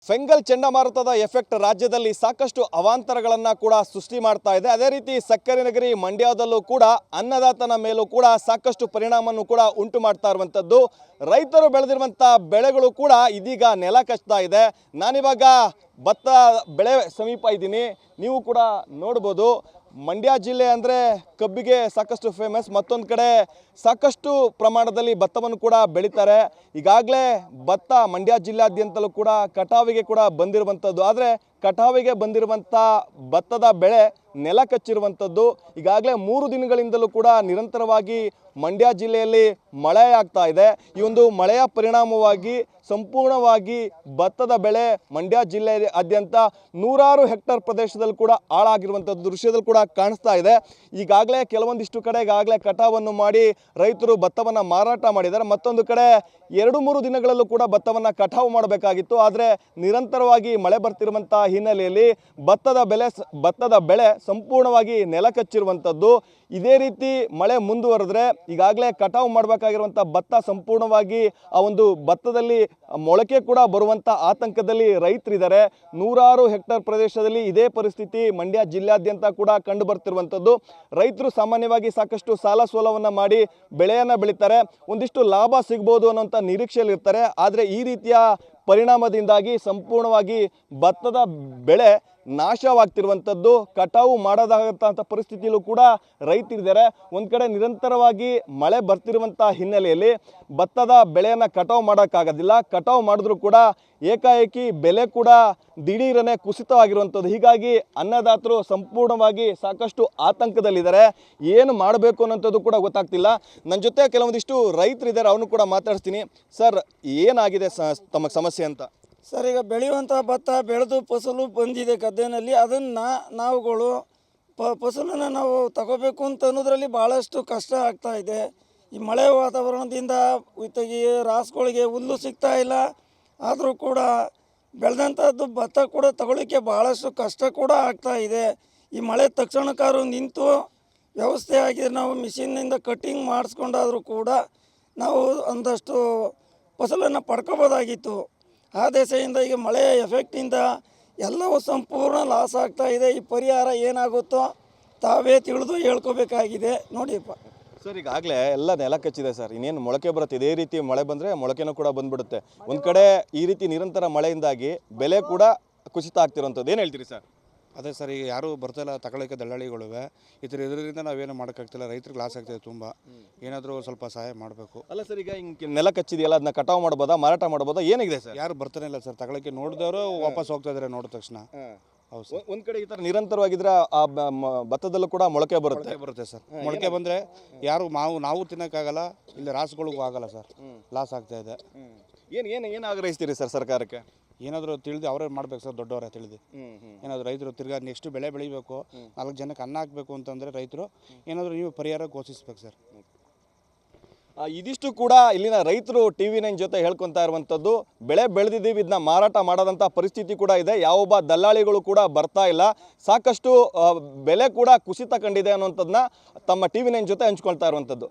ಫೆಂಗಲ್ ಚಂಡಮಾರುತದ ಎಫೆಕ್ಟ್ ರಾಜ್ಯದಲ್ಲಿ ಸಾಕಷ್ಟು ಅವಾಂತರಗಳನ್ನು ಕೂಡ ಸೃಷ್ಟಿ ಮಾಡ್ತಾ ಇದೆ. ಅದೇ ರೀತಿ ಸಕ್ಕರೆ ನಗರಿ ಮಂಡ್ಯದಲ್ಲೂ ಕೂಡ ಅನ್ನದಾತನ ಮೇಲೂ ಕೂಡ ಸಾಕಷ್ಟು ಪರಿಣಾಮವನ್ನು ಕೂಡ ಉಂಟು ಮಾಡ್ತಾ ಇರುವಂಥದ್ದು. ರೈತರು ಬೆಳೆದಿರುವಂಥ ಬೆಳೆಗಳು ಕೂಡ ಇದೀಗ ನೆಲ ಕಚ್ತಾ ಇದೆ. ನಾನಿವಾಗ ಭತ್ತ ಬೆಳೆ ಸಮೀಪ ಇದ್ದೀನಿ. ನೀವು ಕೂಡ ನೋಡ್ಬೋದು, ಮಂಡ್ಯ ಜಿಲ್ಲೆ ಅಂದರೆ ಕಬ್ಬಿಗೆ ಸಾಕಷ್ಟು ಫೇಮಸ್. ಮತ್ತೊಂದು ಕಡೆ ಸಾಕಷ್ಟು ಪ್ರಮಾಣದಲ್ಲಿ ಭತ್ತವನ್ನು ಕೂಡ ಬೆಳೀತಾರೆ. ಈಗಾಗಲೇ ಭತ್ತ ಮಂಡ್ಯ ಜಿಲ್ಲಾದ್ಯಂತಲೂ ಕೂಡ ಕಟಾವಿಗೆ ಕೂಡ ಬಂದಿರುವಂಥದ್ದು. ಆದರೆ ಕಟಾವಿಗೆ ಬಂದಿರುವಂಥ ಭತ್ತದ ಬೆಳೆ ನೆಲ ಕಚ್ಚಿರುವಂಥದ್ದು. ಈಗಾಗಲೇ 3 ದಿನಗಳಿಂದಲೂ ಕೂಡ ನಿರಂತರವಾಗಿ ಮಂಡ್ಯ ಜಿಲ್ಲೆಯಲ್ಲಿ ಮಳೆ ಆಗ್ತಾ ಇದೆ. ಈ ಒಂದು ಮಳೆಯ ಪರಿಣಾಮವಾಗಿ ಸಂಪೂರ್ಣವಾಗಿ ಭತ್ತದ ಬೆಳೆ ಮಂಡ್ಯ ಜಿಲ್ಲೆಯಾದ್ಯಂತ 100 ಹೆಕ್ಟೇರ್ ಪ್ರದೇಶದಲ್ಲಿ ಕೂಡ ಹಾಳಾಗಿರುವಂಥದ್ದು ದೃಶ್ಯದಲ್ಲಿ ಕೂಡ ಕಾಣಿಸ್ತಾ ಇದೆ. ಈಗಾಗಲೇ ಕೆಲವೊಂದಿಷ್ಟು ಕಡೆ ಈಗಾಗಲೇ ಕಟಾವನ್ನು ಮಾಡಿ ರೈತರು ಭತ್ತವನ್ನು ಮಾರಾಟ ಮಾಡಿದ್ದಾರೆ. ಮತ್ತೊಂದು ಕಡೆ 2-3 ದಿನಗಳಲ್ಲೂ ಕೂಡ ಭತ್ತವನ್ನು ಕಟಾವು ಮಾಡಬೇಕಾಗಿತ್ತು. ಆದರೆ ನಿರಂತರವಾಗಿ ಮಳೆ ಬರ್ತಿರುವಂಥ ಹಿನ್ನೆಲೆಯಲ್ಲಿ ಭತ್ತದ ಬೆಳೆ ಸಂಪೂರ್ಣವಾಗಿ ನೆಲ ಕಚ್ಚಿರುವಂಥದ್ದು. ಇದೇ ರೀತಿ ಮಳೆ ಮುಂದುವರೆದ್ರೆ ಈಗಾಗಲೇ ಕಟಾವು ಮಾಡಬೇಕಾಗಿರುವಂಥ ಭತ್ತ ಸಂಪೂರ್ಣವಾಗಿ ಆ ಒಂದು ಭತ್ತದಲ್ಲಿ ಮೊಳಕೆ ಕೂಡ ಬರುವಂಥ ಆತಂಕದಲ್ಲಿ ರೈತರಿದ್ದಾರೆ. 100 ಹೆಕ್ಟೇರ್ ಪ್ರದೇಶದಲ್ಲಿ ಇದೇ ಪರಿಸ್ಥಿತಿ ಮಂಡ್ಯ ಜಿಲ್ಲಾದ್ಯಂತ ಕೂಡ ಕಂಡು ಬರ್ತಿರುವಂಥದ್ದು. ರೈತರು ಸಾಮಾನ್ಯವಾಗಿ ಸಾಕಷ್ಟು ಸಾಲ ಸೋಲವನ್ನು ಮಾಡಿ ಬೆಳೆಯನ್ನು ಬೆಳೀತಾರೆ. ಒಂದಿಷ್ಟು ಲಾಭ ಸಿಗ್ಬೋದು ಅನ್ನೋಂಥ ನಿರೀಕ್ಷೆಯಲ್ಲಿ ಇರ್ತಾರೆ. ಆದರೆ ಈ ರೀತಿಯ ಪರಿಣಾಮದಿಂದಾಗಿ ಸಂಪೂರ್ಣವಾಗಿ ಭತ್ತದ ಬೆಳೆ ನಾಶವಾಗ್ತಿರುವಂಥದ್ದು. ಕಟಾವು ಮಾಡೋದಾಗಂಥ ಪರಿಸ್ಥಿತಿಯಲ್ಲೂ ಕೂಡ ರೈತರಿದ್ದಾರೆ. ಒಂದು ಕಡೆ ನಿರಂತರವಾಗಿ ಮಳೆ ಬರ್ತಿರುವಂಥ ಹಿನ್ನೆಲೆಯಲ್ಲಿ ಭತ್ತದ ಬೆಳೆಯನ್ನು ಕಟಾವು ಮಾಡೋಕ್ಕಾಗೋದಿಲ್ಲ. ಕಟಾವು ಮಾಡಿದ್ರೂ ಕೂಡ ಏಕಾಏಕಿ ಬೆಲೆ ಕೂಡ ದಿಢೀರನೆ ಕುಸಿತವಾಗಿರುವಂಥದ್ದು. ಹೀಗಾಗಿ ಅನ್ನದಾತರು ಸಂಪೂರ್ಣವಾಗಿ ಸಾಕಷ್ಟು ಆತಂಕದಲ್ಲಿದ್ದಾರೆ. ಏನು ಮಾಡಬೇಕು ಅನ್ನೋಂಥದ್ದು ಕೂಡ ಗೊತ್ತಾಗ್ತಿಲ್ಲ. ನನ್ನ ಜೊತೆ ಕೆಲವೊಂದಿಷ್ಟು ರೈತರಿದ್ದಾರೆ, ಅವನು ಕೂಡ ಮಾತಾಡ್ತೀನಿ. ಸರ್, ಏನಾಗಿದೆ ತಮ್ಮ ಸಮಸ್ಯೆ ಅಂತ? ಸರ್, ಈಗ ಬೆಳೆಯುವಂಥ ಭತ್ತ ಬೆಳೆದು ಫಸಲು ಬಂದಿದೆ ಗದ್ದೆನಲ್ಲಿ. ಅದನ್ನು ನಾವುಗಳು ಫಸಲನ್ನು ನಾವು ತಗೋಬೇಕು ಅಂತ ಅನ್ನೋದ್ರಲ್ಲಿ ಭಾಳಷ್ಟು ಕಷ್ಟ ಆಗ್ತಾ ಇದೆ. ಈ ಮಳೆ ವಾತಾವರಣದಿಂದ ಈ ರಾಸುಗಳಿಗೆ ಹುಲ್ಲು ಸಿಗ್ತಾ ಇಲ್ಲ. ಆದರೂ ಕೂಡ ಬೆಳೆದಂಥದ್ದು ಭತ್ತ ಕೂಡ ತಗೊಳ್ಳಿಕ್ಕೆ ಭಾಳಷ್ಟು ಕಷ್ಟ ಕೂಡ ಆಗ್ತಾ ಇದೆ. ಈ ಮಳೆ ತಕ್ಷಣಕ್ಕಾದ್ರೂ ನಿಂತು ವ್ಯವಸ್ಥೆ ಆಗಿದೆ, ನಾವು ಮಿಷಿನ್ನಿಂದ ಕಟ್ಟಿಂಗ್ ಮಾಡಿಸ್ಕೊಂಡಾದರೂ ಕೂಡ ನಾವು ಒಂದಷ್ಟು ಫಸಲನ್ನು ಪಡ್ಕೋಬೋದಾಗಿತ್ತು. ಆ ದೆಸೆಯಿಂದ ಈಗ ಮಳೆಯ ಎಫೆಕ್ಟಿಂದ ಎಲ್ಲವೂ ಸಂಪೂರ್ಣ ಲಾಸ್ ಆಗ್ತಾ ಇದೆ. ಈ ಪರಿಹಾರ ಏನಾಗುತ್ತೋ ತಾವೇ ತಿಳಿದು ಹೇಳ್ಕೋಬೇಕಾಗಿದೆ ನೋಡಿಪ್ಪ. ಸರ್, ಈಗಾಗಲೇ ಎಲ್ಲ ನೆಲ ಕಚ್ಚಿದೆ ಸರ್. ಇನ್ನೇನು ಮೊಳಕೆ ಬರುತ್ತೆ. ಇದೇ ರೀತಿ ಮಳೆ ಬಂದರೆ ಮೊಳಕೆನೂ ಕೂಡ ಬಂದ್ಬಿಡುತ್ತೆ. ಒಂದು ಕಡೆ ಈ ರೀತಿ ನಿರಂತರ ಮಳೆಯಿಂದಾಗಿ ಬೆಲೆ ಕೂಡ ಕುಸಿತ ಆಗ್ತಿರೋಂಥದ್ದು. ಏನು ಹೇಳ್ತೀರಿ ಸರ್? ಅದೇ ಸರ್, ಈಗ ಯಾರೂ ಬರ್ತಾಯಿಲ್ಲ ತಗೊಳ್ಳೋಕ್ಕೆ, ದಳ್ಳಾಳಿಗಳಿವೆ. ಇದರಿಂದ ನಾವೇನು ಮಾಡೋಕ್ಕಾಗ್ತಿಲ್ಲ. ರೈತರಿಗೆ ಲಾಸ್ ಆಗ್ತಿದೆ ತುಂಬ. ಏನಾದರೂ ಸ್ವಲ್ಪ ಸಹಾಯ ಮಾಡಬೇಕು. ಅಲ್ಲ ಸರ್, ಈಗ ಹಿಂಗೆ ನೆಲ ಕಚ್ಚಿದೆಯಲ್ಲ, ಅದನ್ನ ಕಟಾವು ಮಾಡ್ಬೋದಾ, ಮಾರಾಟ ಮಾಡ್ಬೋದಾ, ಏನಿದೆ ಸರ್? ಯಾರು ಬರ್ತಾನೆ ಇಲ್ಲ ಸರ್ ತಗೊಳ್ಳೋಕ್ಕೆ. ನೋಡಿದವರು ವಾಪಸ್ ಹೋಗ್ತಾ ಇದ್ದಾರೆ ನೋಡಿದ ತಕ್ಷಣ. ಹೌದು ಸರ್. ಒಂದು ಕಡೆ ಈ ಥರ ನಿರಂತರವಾಗಿದ್ರೆ ಆ ಭತ್ತದಲ್ಲೂ ಕೂಡ ಮೊಳಕೆ ಬರುತ್ತೆ ಸರ್. ಮೊಳಕೆ ಬಂದರೆ ಯಾರು ನಾವು ತಿನ್ನೋಕ್ಕಾಗಲ್ಲ, ಇಲ್ಲಿ ರಾಸುಗಳಿಗೂ ಆಗಲ್ಲ ಸರ್. ಲಾಸ್ ಆಗ್ತಾ ಇದೆ. ಏನು ಆಗ್ರಹಿಸ್ತೀರಿ ಸರ್ ಸರ್ಕಾರಕ್ಕೆ? ಏನಾದರೂ ತಿಳಿದು ಅವರೇ ಮಾಡ್ಬೇಕು ಸರ್, ದೊಡ್ಡವರೇ ತಿಳಿದು. ಏನಾದರೂ ರೈತರು ತಿರ್ಗಾ ನೆಕ್ಸ್ಟ್ ಬೆಳೆ ಬೆಳಿಬೇಕು, 4 ಜನಕ್ಕೆ ಅನ್ನ ಹಾಕಬೇಕು ಅಂತಂದರೆ ರೈತರು ಏನಾದರೂ ನೀವು ಪರಿಹಾರ ಘೋಷಿಸ್ಬೇಕು ಸರ್. ಇದಿಷ್ಟು ಕೂಡ ಇಲ್ಲಿನ ರೈತರು TV9 ಜೊತೆ ಹೇಳ್ಕೊತಾ ಇರುವಂಥದ್ದು. ಬೆಳೆ ಬೆಳೆದಿದ್ದೀವಿ, ಇದನ್ನ ಮಾರಾಟ ಮಾಡೋದಂಥ ಪರಿಸ್ಥಿತಿ ಕೂಡ ಇದೆ. ಯಾವೊಬ್ಬ ದಲ್ಲಾಳಿಗಳು ಕೂಡ ಬರ್ತಾ ಇಲ್ಲ. ಸಾಕಷ್ಟು ಬೆಲೆ ಕೂಡ ಕುಸಿತ ಕಂಡಿದೆ ಅನ್ನುವಂಥದ್ದನ್ನ ತಮ್ಮ TV9 ಜೊತೆ ಹಂಚ್ಕೊಳ್ತಾ ಇರುವಂಥದ್ದು.